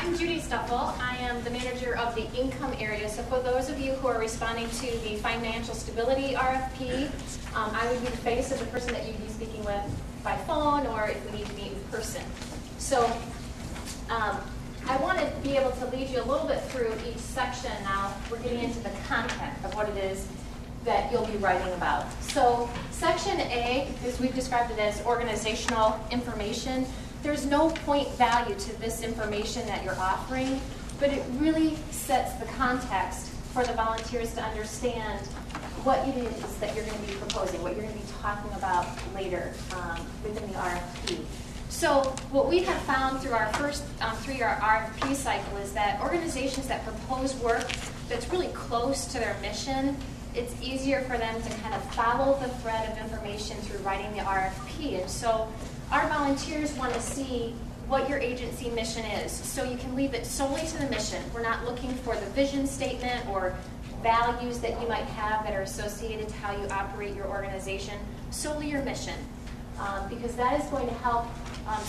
I'm Judy Stuffel. I am the manager of the income area. So for those of you who are responding to the financial stability RFP, I would be the face of the person that you'd be speaking with by phone or if we need to meet in person. So I want to be able to lead you a little bit through each section now. We're getting into the content of what it is that you'll be writing about. So section A, as we've described it as organizational information, there's no point value to this information that you're offering, but it really sets the context for the volunteers to understand what it is that you're going to be proposing, what you're going to be talking about later within the RFP. So what we have found through our first 3-year RFP cycle is that organizations that propose work that's really close to their mission, it's easier for them to kind of follow the thread of information through writing the RFP. And so our volunteers want to see what your agency mission is. So you can leave it solely to the mission. We're not looking for the vision statement or values that you might have that are associated to how you operate your organization, solely your mission. Because that is going to help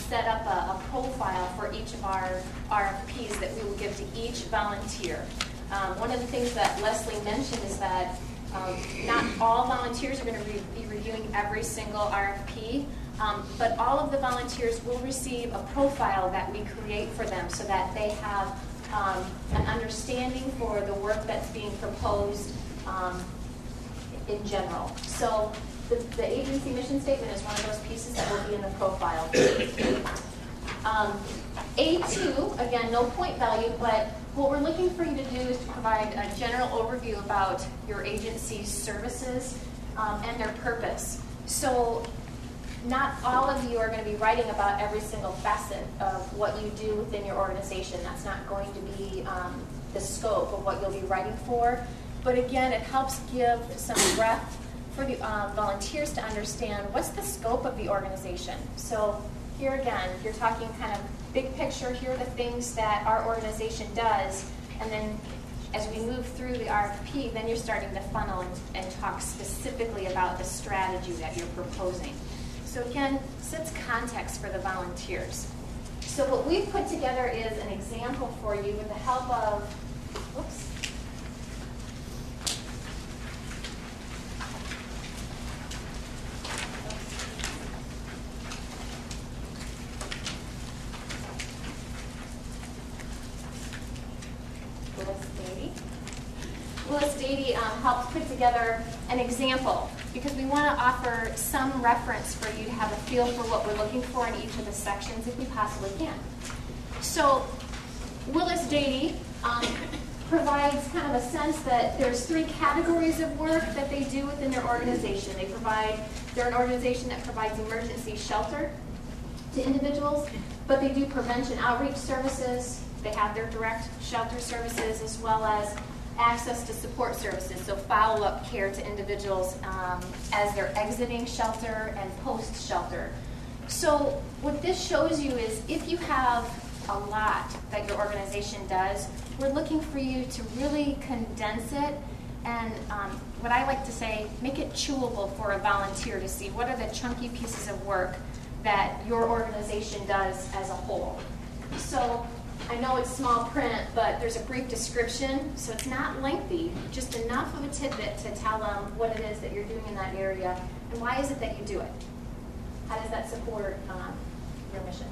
set up a profile for each of our RFPs that we will give to each volunteer. One of the things that Leslie mentioned is that not all volunteers are going to be reviewing every single RFP, but all of the volunteers will receive a profile that we create for them so that they have an understanding for the work that's being proposed in general. So the agency mission statement is one of those pieces that will be in the profile. A2, again, no point value, but what we're looking for you to do is to provide a general overview about your agency's services and their purpose. So not all of you are going to be writing about every single facet of what you do within your organization. That's not going to be the scope of what you'll be writing for. But again, it helps give some breadth for the volunteers to understand what's the scope of the organization. So here again, you're talking kind of big picture, here are the things that our organization does, and then as we move through the RFP, then you're starting to funnel and talk specifically about the strategy that you're proposing. So again, sets context for the volunteers. So what we've put together is an example for you with the help of, whoops. Helped put together an example because we want to offer some reference for you to have a feel for what we're looking for in each of the sections if we possibly can. So Willis Dady provides kind of a sense that there's 3 categories of work that they do within their organization. They're an organization that provides emergency shelter to individuals, but they do prevention outreach services. They have their direct shelter services as well as access to support services, so follow-up care to individuals as they're exiting shelter and post-shelter. So what this shows you is if you have a lot that your organization does, we're looking for you to really condense it and what I like to say, make it chewable for a volunteer to see what are the chunky pieces of work that your organization does as a whole. So I know it's small print, but there's a brief description, so it's not lengthy, just enough of a tidbit to tell them what it is that you're doing in that area and why is it that you do it. How does that support your mission?